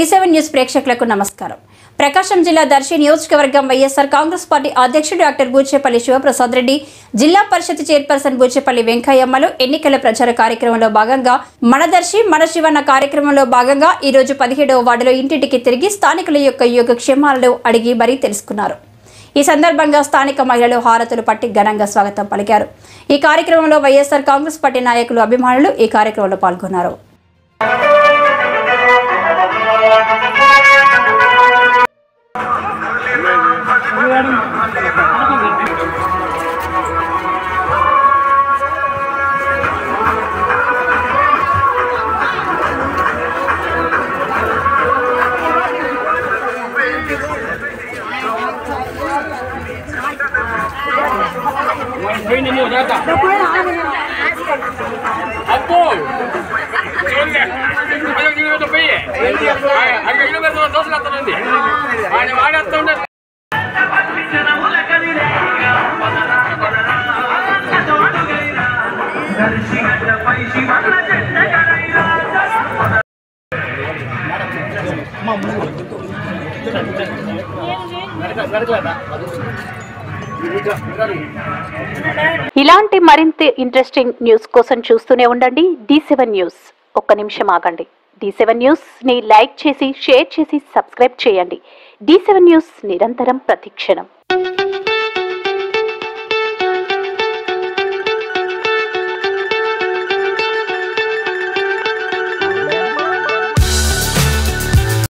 D7 news ప్రేక్షకులకు నమస్కారం. ప్రకాశం జిల్లా దర్శి నియోజకవర్గం వైఎస్ఆర్ కాంగ్రెస్ పార్టీ అధ్యక్షుడు డాక్టర్ బూచేపల్లి శివప్రసాద్ రెడ్డి, జిల్లా పరిషత్ చైర్పర్సన్ బూచేపల్లి వెంకయ్యమ్మలు ఎన్నికల ప్రచార కార్యక్రమంలో భాగంగా మన దర్శి మన శివన్న కార్యక్రమంలో భాగంగా ఈ రోజు 17వ వార్డులో ఇంటింటికి తిరిగి స్థానికుల యొక్క యోగక్షేమాలను అడిగి మరీ తెలుసుకున్నారు. ఈ సందర్భంగా స్థానిక మహిళలు హారతులు పట్టి ఘనంగా స్వాగతం పలికారు. ఈ కార్యక్రమంలో వైఎస్ఆర్ కాంగ్రెస్ పార్టీ నాయకులు, అభిమానులు ఈ కార్యక్రమంలో పాల్గొన్నారు. ఇలాంటి మరింత ఇంట్రెస్టింగ్ న్యూస్ కోసం చూస్తూనే ఉండండి D7 న్యూస్. ఒక్క నిమిషం ఆగండి. D7 న్యూస్ ని లైక్ చేసి, షేర్ చేసి, సబ్స్క్రైబ్ చేయండి. D7 న్యూస్ నిరంతరం ప్రతిక్షణం.